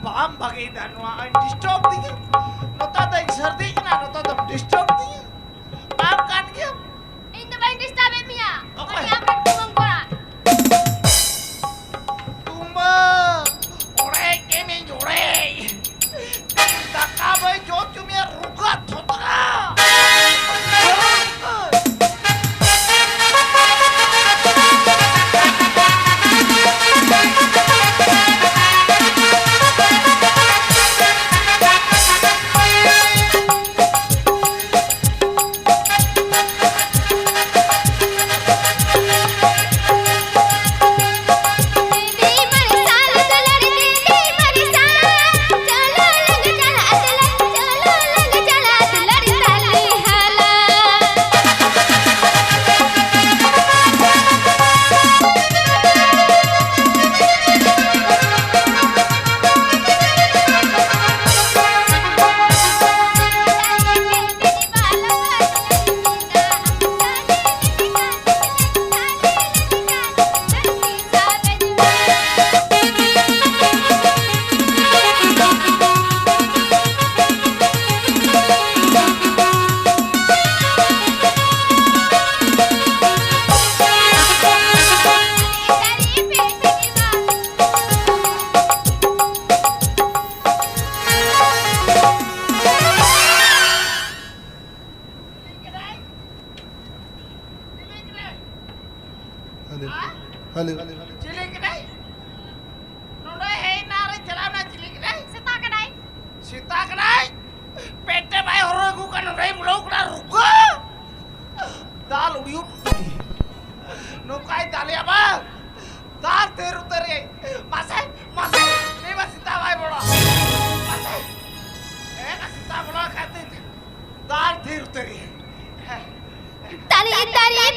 bam bagi dan wah disturb dia. Nota dah serdi kena nota dah disturb dia. Maafkan dia. Ini paling disturb Mia. Apa? Mami apa tunggu kora? Tumba, orang kami orang. Tak kabar jauh cuma rugat thotra. Halo. Cilik kedai. Nundai hei nari jalan na cilik kedai. Sita kedai. Pete bay horor ku kan nundai mulau kena ruga. Dal udiut. Nukai dali apa? Dal teru teri. Masai. Ini masih tak bay bola. Masai. Kasih tak bola kati. Dal teru teri. Tari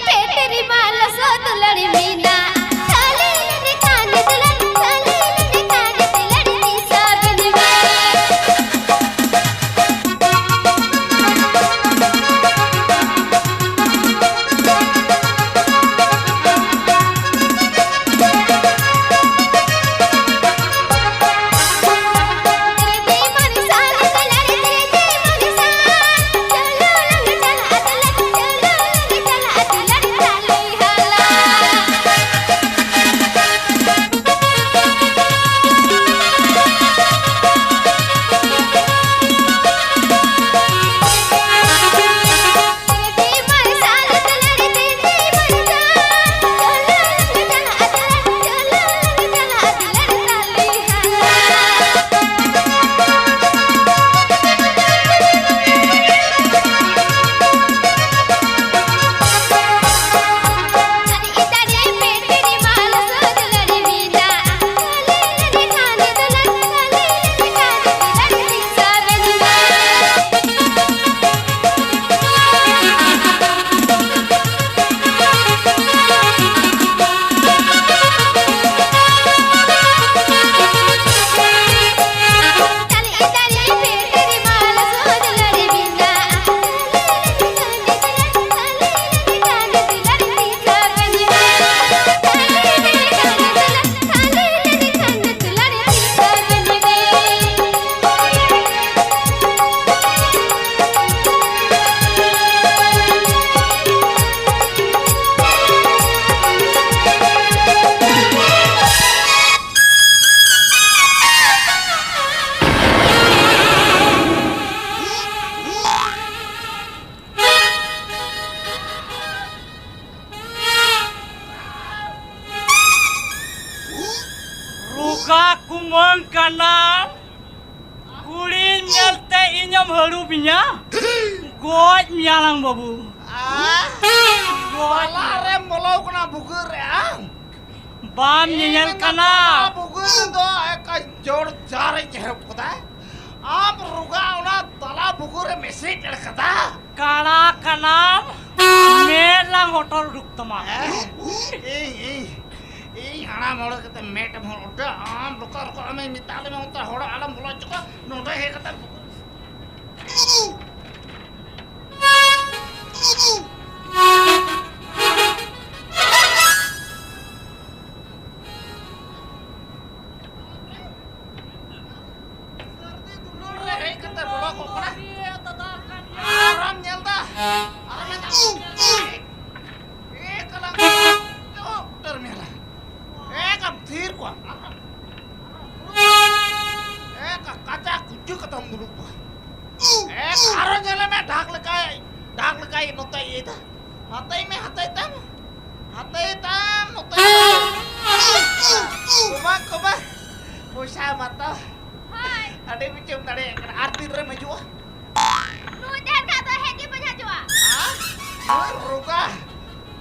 peteri mala so tulari Mina. Chale lade khane tulari sabni me. Kana kulin nyelte inyam halupinya goj mialang babu Balarem malau kena bukur ya. bam nyenyel kana Bukur itu eka jor jari jauh kota. Am ruga una tala bukur mesin kata. kana kanam melang hotel duktama hana molo kata meta molo udah am buka ruka ame mitale mau tak hora alam bola juga nunda he kata Arah mata. Kalang. Oh, termela. Kam thir kwa. Kaca kunju ketemu dulu kwa. Karo nyala me ढाक लगाई नोता ये था. Hatai tam. Nota. Kuma. Pusa mata. Hai. Ade bincang tadi arti re maju. Nu jangan kata hegi punya jua.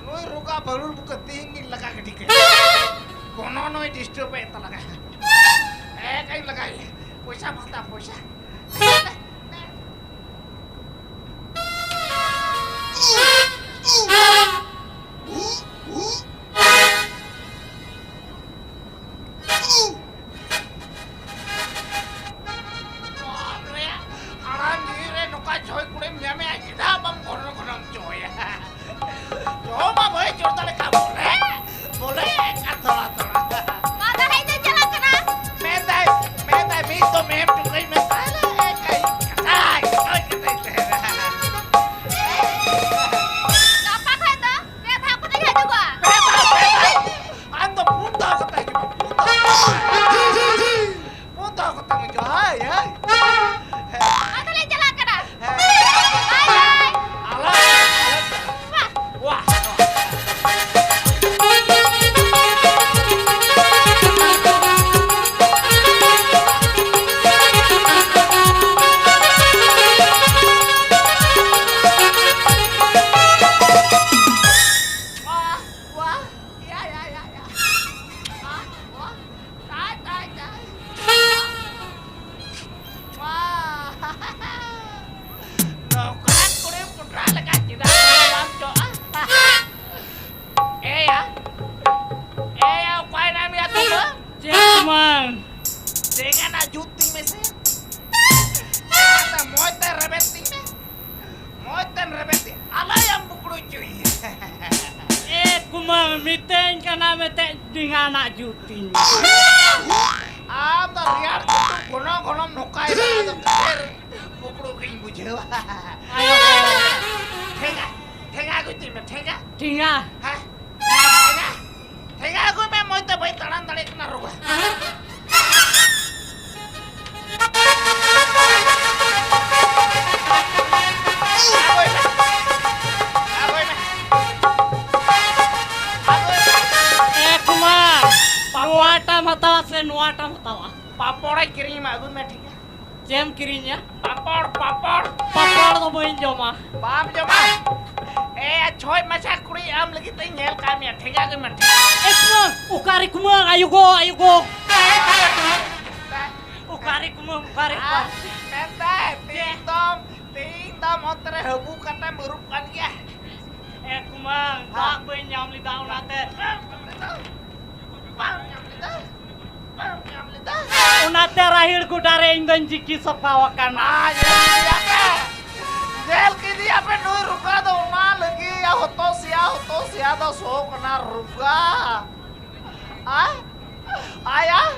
Noi ruka baru buka tinggi laka kedike. Kono noi disturb eta laka. Kain lagai. Pusa mata. Mata hai tu jalan kena. Dapat hai tu. Biar aku tanya juga. Mata hai jalan kena. Hai. Wah. Cek mang. Dengan ajuting mesin. Moiten rebeting. Ala yang bukru cuy. Kumang miteng kana mete dengan anak juting. Am riar kutu gono nokai da kader. Bukru ke ibu Jawa. Ayo. Tengah aku timnya tengah. Tinggal. Hah? Tengah aku memang moiten baik talan tali kena ruga. Kumang. Nuata matawa. Papor kirim aku me ठीक है. Jam kirinya. Papor. Papar to boin joma. Bam joma. Choy masa kuri am lagi teh nyel kami ya ठीक है aku me ठीक. Kumang, ukari kumang, ayo go. Ukari kumang. Mentai, ting tom otre hebu kata merupakan ya. Kumang, tak boin nyam li daun ate. Unate rahil ku dare ingdan jiki sepawakan. Ya kan. Jel kini apa nuy ruka do na lagi ya hotos ya do so kena ruka. Ayah.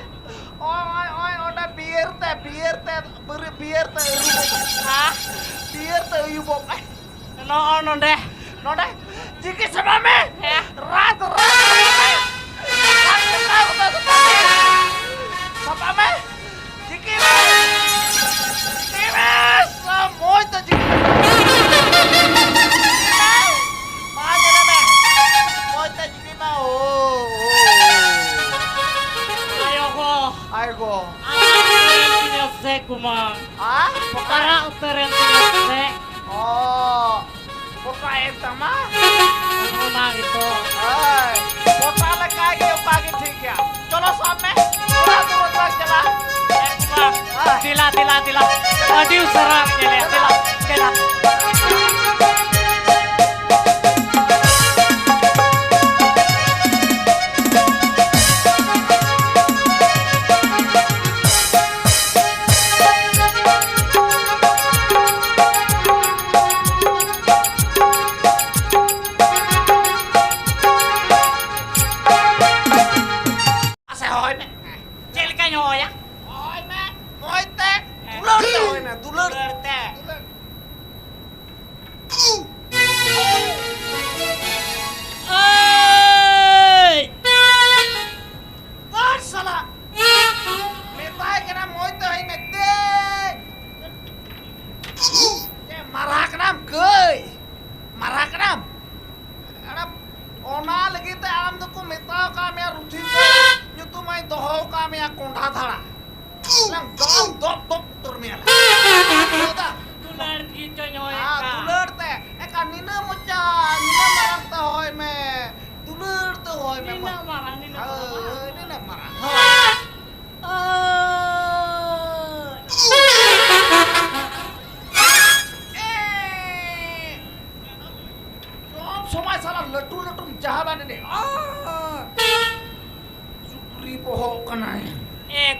Oi udah biar teh biar teh yubok. No deh. Jiki sama me. Rat. Papa me. Jiki me. Times. Moy to jiki. Mana me. Moy to jiki ma. Ayo go. Punya se kumang. Para uteren punya se. Buka entama. Kumang itu. Buka lagi yang pagi tiga. Chalo sampai. Turun jalan. Kumang. Tila. Aduh serang tila. Dulur teh. lang dop turmia lah. Tular gitu nyoy Ah, ka. tuler teh. Kan nina muca, nina marang teh hoy me. Tuler teh hoy me. Nina marah, nina marah. Nina marang. Somai salah letu jahaban ini. Sukri bohong kena.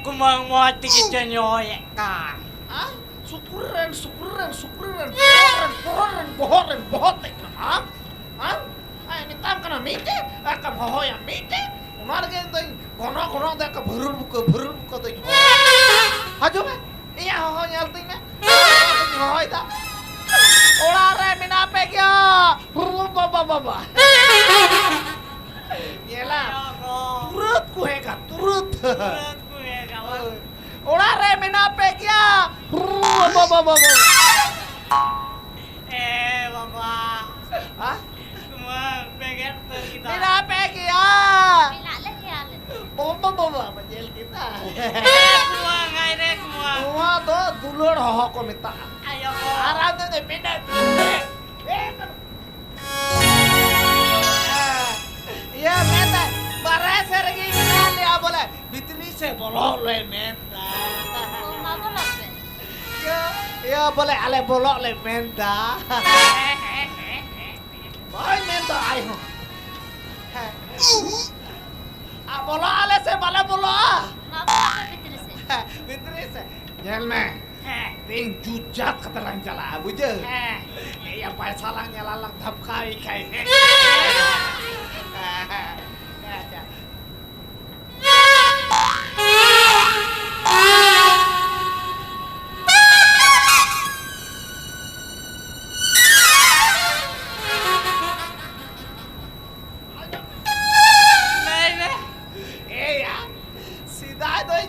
Kumang mo gitu nyoy ka. Syukuran, bohong kena. Ini tam kena mite, akan bohong yang mite. Umar gitu, kono teh ke berul buka teh. Haju me, iya bohong nyalting me. Bohong itu. Olare minape kya? Baba. Yelah, turut ku heka, turut. Olare minape kya? Baba. Baba. Hah? Kumang pengen kita. Minape kya? Bila lah ya. Baba menjel kita. Kumang ngai re kumang. Semua tuh dulur hoho ko minta. Ayo ko. Arah tuh deh pindah. Iya meta, barai sergi minal ya boleh. Bitri se bolok le meta. Rumah boleh be. Ya boleh ale bolok le meta. Boy meta ayo. Bolok ale se boleh bolok. Rumah boleh betul sih. Bitri se. Nyelme. Ting jujat ketelan jala abu je. Iya pai salang nyalalang tap kai.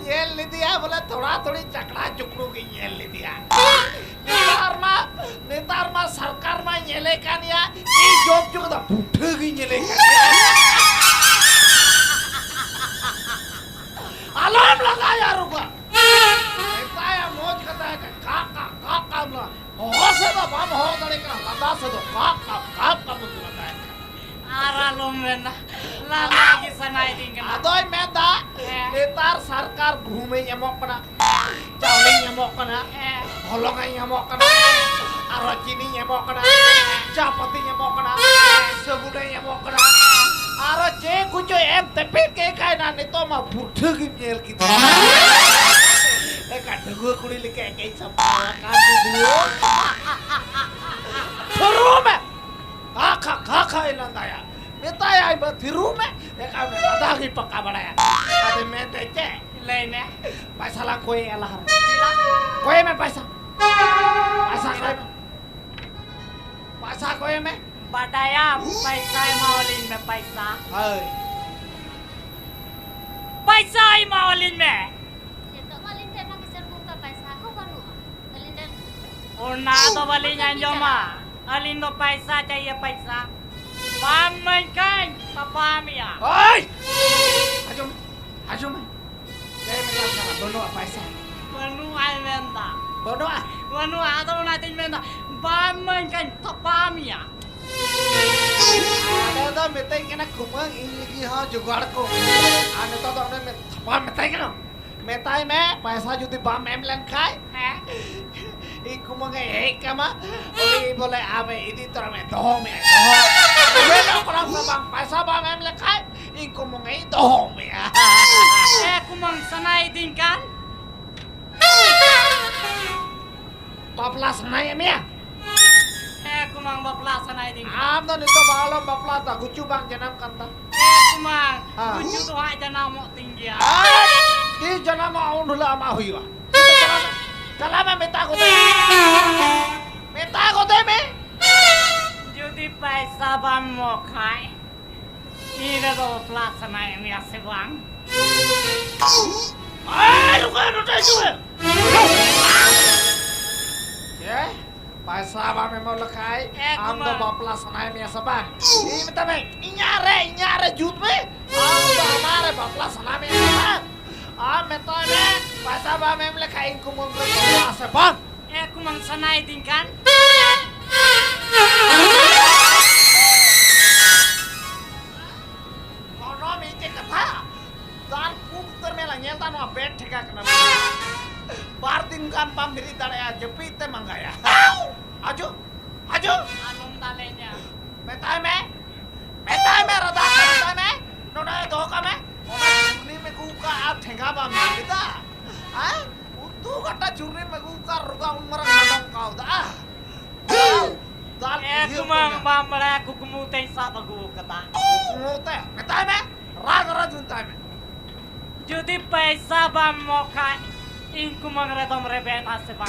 nyel ली दिया बोला थोड़ा थोड़ी चकड़ा चुकड़ू की nyel ली दिया नेतार मा सरकार मा nyele kan ya ई job juga दा बुढ़े की nyele kan alarm लगाया रुका नेता या मौज कहता है काका बोला हो से तो बम हो दड़े कर लदा से तो काका मुझे लगा है Ara lumena, lagi sana ini kan. Adoy meda, netar sarkar घूमे nyamok kena, cawling nyamok kena, holongan nyamok kena, arocini nyamok kena, capati nyamok kena, sebule nyamok kena, aroce kucu tepit ke kainan itu mah budhe nyel kita. Kadang kuri like kayak sama kadang. Terume. Kakak ilang kaya. Minta ya ibu di rumah. Ya kami ada lagi peka ya. Ada mendece. Lainnya, Pasalah kue elah. Kue me paisa. Paisa kue me. badaya paisa maulin me paisa. Hai. Paisa maulin me. Ya tak malin dia nak keser buka paisa aku baru. Malin dia. Una to balinya joma. Alin do paisa चाहिए paisa. Paman kan papamia. Hai. Hajum me. Saya minta sana bono paisa. Wanu ay menta. Bono ah. Wanu atau natin menta. Paman kan papamia. Ada tuh meeting kena kumang ini ha jugaad ko. Ano to ne me thapa meeting kena. Metai me paisa juti bam emlen khai. Iku mga kama, oli boleh ame ini terame dohong me. Dohong kurang sabang paisa bam emlen khai. Iku mga dohong me. Kumang sanay din kan? Paplas na yan ya. Kumang bapla sanay din. Am to nito malam paplas ta gucubang janam kanta. Kumang, Ah. kucu tuh aja namo tinggi ya. Di janam aun dulu ama huiwa. Kalama minta ko te. Minta ko te me. Jadi paisa bam mo kai. Ini tuh bapla sanay ni ase bang. Ay, luka nuta juga. Ya, paisa ba memang lekai. Am to paplas na mi asabang. Ini minta me. Inyare jut me. Am to amare paplas na mi asabang. Am minta me. Paisa bam em lekain kumang berasa bam. Kumang sanay din kan? Kono mite kata. Dan puter mela nyenta no bed theka kana. Bar din kan bam biri tare aja pite manggaya. Aju. Anong talenya? Metai me rada metai me. Noda do ka me. Ona churni me kuka a thenga bam kita. Ah? Utu kata churni me kuka ruga umrang nadong kau da. Dal Kumang bamra kukumutay sa pag-uukata. Kumute. Metai me. Raga juntai me. Jadi paisa bam mo ka in kumang redom reben ase bang.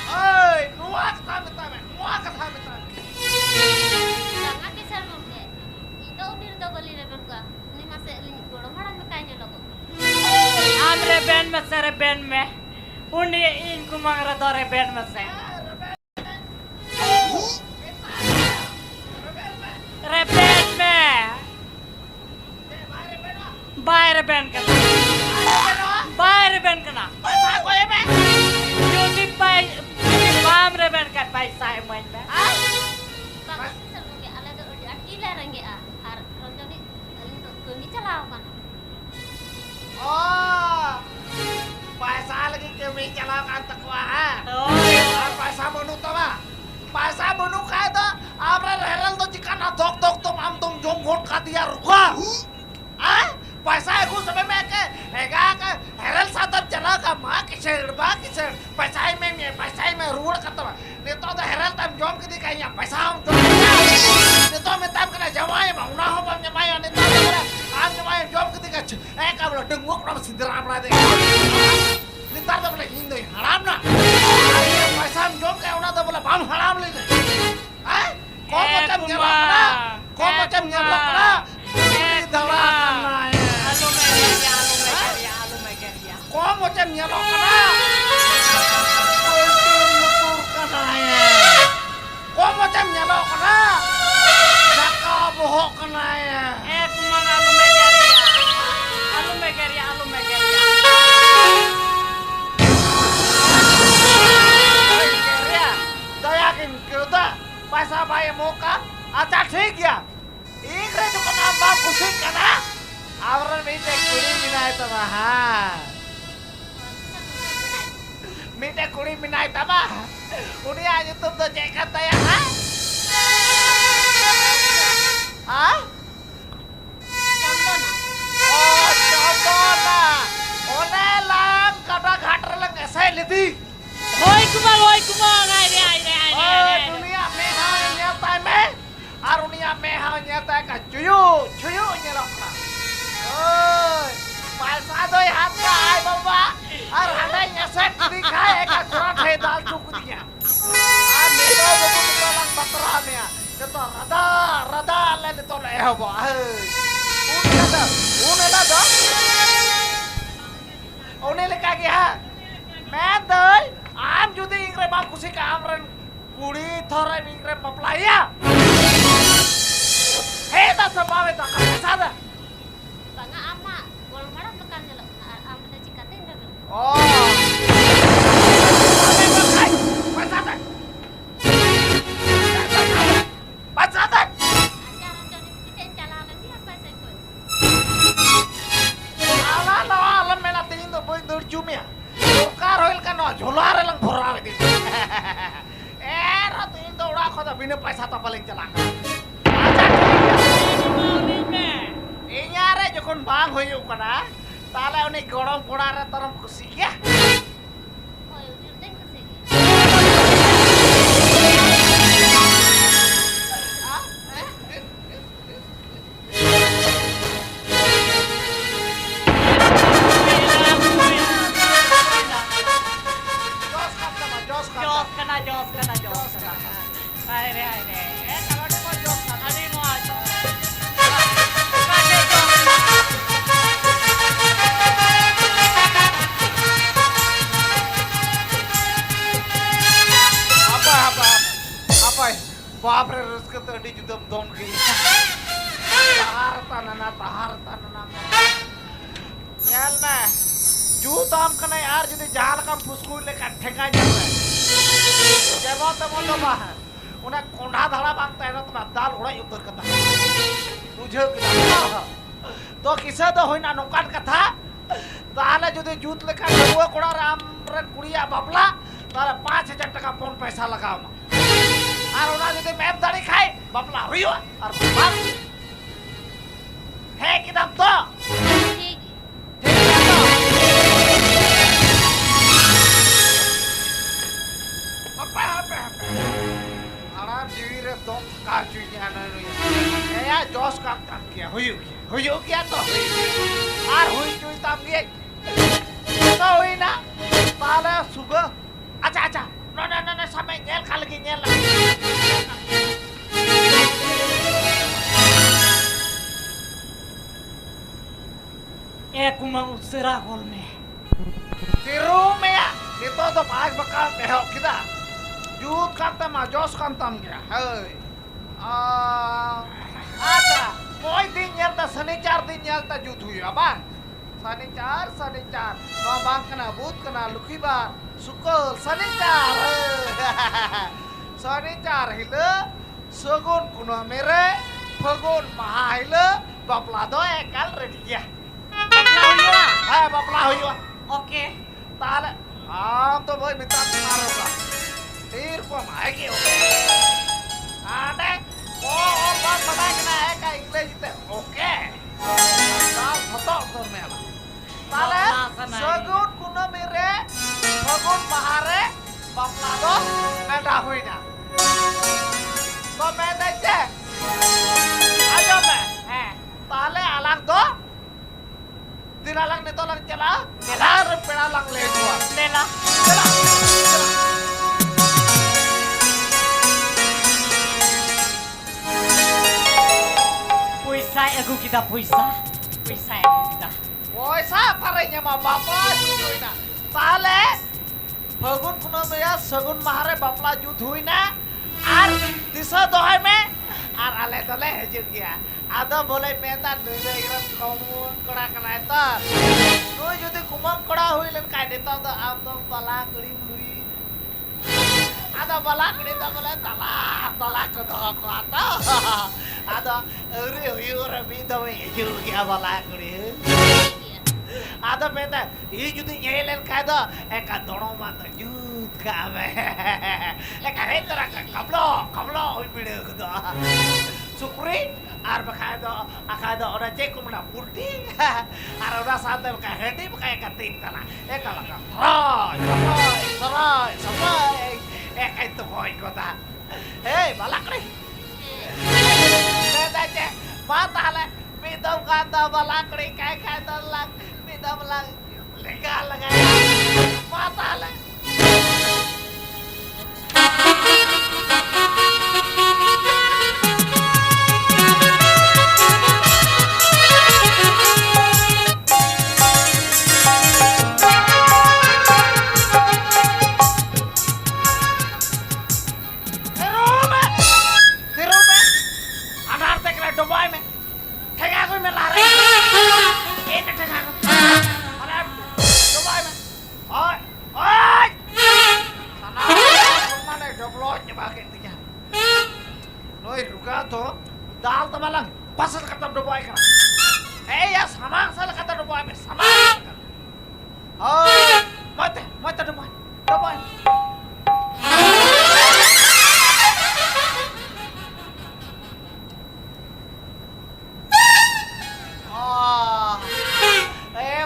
Oi, nuak ta metai me. Nuak ta metai me. Jangan kisah mungkin. Ika udir do bali reben ka. Ni mase li goro mara me kanya logo. Am reben me se reben me. Uni in kumang redom reben me se. Reben me. Bay reben kana. Bay reben kana. Paisa ko me. Jadi bam reben kan paisa main me. Bang kisah mungkin ala do udir akila rangi a. Ar rondoni lindo kuni calaw kan. Oh. Paisa lagi kami calaw kan takwa ha. Oh. Paisa monu to ba. Paisa monu ka to. Abra heral to jikan dok tom am tum jonggot ka dia ruga. Ah? Paisa aku sampai meke. Ega ka heral satam chala ka ma kisir paisa me ruga ka to. Ni to da heral tam jom kidi kayaknya paisa am to. Ni to me tam kana jamai ma una ho pam jamai ni to da am jamai jom kidi ka. Ka bla dengok ram sindir am ra de. Ni tar da bla hindoi haram na. Paisa am jom ka una da bla bam haram le. Ah? Kau macam nyelok na? Kau macam nyelok na? Ini dalam na. Alu megeria. Kau macam nyelok na? Kultur kana ya. Kau macam nyelok na? Jaka bohok kana ya. Kumang alu megeria. Alu megeria. Megeria. Dayakin kita. Paisa bae muka. Acha ठीक ya. Ingre tu kan amba pusing kana. Avran mite kuri minai tamaha. Mite kuri minai tamaha. Uni a YouTube to check kata ya ha. Ha? Contoh na. Oh, coba. One lang kada ghatar lang esai liti. Hoy kumang ai re. Oh, dunia meha nyata me. Arunia meha nyata ka cuyu nyelok na. Oi, paisa doi hat ka ai baba. Ar hada nyaset dikhai ka surat hai dal cukutnya. Ami to betul lang batra me. Keto rada le to le hobo. Unela da. Unela kagi ha. मैं दल आम जुदी इंग्रे बाप कुसी का आमरन कुड़ी थोड़े इंग्रे पपलाया हे ता संभावे ता का सादा Bang ama goro mara me kanya logo. Am da cikatin da. oh अबे बखाई पसादा पसादा Aja rondoni kita calaw lagi apa sih kau? ala la alam mena tin do boy dur jumia car होइल का न झोलारे लंग भरावे दि ए र tin do उड़ा खोदा बिना पैसा त paling celaka Inyare jokon bang hoyuk kana tale oni gorong kodare taram kusi ya Oh, udir teng kesini. Jos kata Hai re. kalau dia mau jos kata Ali mo aja. apa बाप रे rusk तडी जुदम दोन की tahar tanana याल में जूता metam kena ar jadi jalan kam puskul lekan ठेका जावे जेमो तेमो तो बा उन्हें कोंडा धड़ा बांग तेनो तो दाल उड़ा उतर कथा बुझे किना तो किसे तो होइना नोकान कथा ताले जुदी जूत लेखा डुआ कोड़ा राम रे कुड़िया बापला ताले 5000 टका फोन पैसा लगाव और उना जुदी मैप दाड़ी खाए बापला हुइयो और बाप है किदम तो ठीक आराम जीवी रे दम का चुइया न या जोश का काम किया हुइयो किया तो आर हुई चुई ताम गे तो हुई ना ताले सुबह अच्छा न समय नेल खा लगी nail kumang usira kolme. Tiru me ya, itu tuh pakai bekal behok kita. Jut kanta mah jos kantam kira. Hei, ada. Moi din nyalta sanicar din nyalta jut huyu abang. Sanicar. Nombang kena but kena lukibar. Sukul sanicar. Sanicar hile. Segun kuno mere. Pegun maha hile. Baplado ekal redia. Bapla huyu. Oke. Tale. तो भाई मित्र मारो का तीर को मायके okay आने वो और बात बताए कि ना है का इंग्लिश ते ओके दाल फतो तो मेला ताले सगुन कुनो मेरे सगुन महारे बापला दो मेडा हुई ना तो मैं देखे आजो मैं ताले अलग दो दिन अलग नहीं तो अलग चला पेड़ा लग ले हुआ Lela. Puisa ego kita puisa. Puisa ego kita. Puisa parenya mah bapla jutuina. Tale Fagun kuno meya Sagun mahare bapla jutuina. Ar disa dohay me ar ale tole hejur gya. Ada boleh metan dulu ikram kamu kora kena itu. Tuh jadi kumam kora hui len kayak itu tuh am tuh bala kuri hui. Ada bala kuri tuh boleh talak ke doa kuata. Ada uri hui uri minta hejur gya bala kuri. Ada metan ini jadi nyelen kayak itu. Eka dorong mata jut kame. Eka itu raka kablo hui bide kuda. Sukri ar akada orang cek kumna pulti ar orang santai pakai hedi pakai kating tanah kalau serai itu boy kota balak nih saya cek mata le minta kata balak nih kayak kata lak minta balak legal lagi mata le dal तमाlang pasal kata doboy kara ya sama salah kata doboy sama mate doboy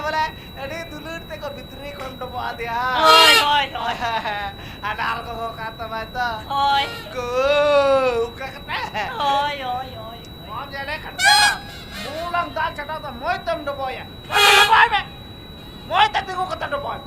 boleh ini dulu teko bitri kon doboy dia Oi. ada alko kata mata Oi. Uka kata Oi. Mom jadi kerja, pulang dah cakap tu, moi tem doboy ya, doboy me, moi tak tengok kata doboy.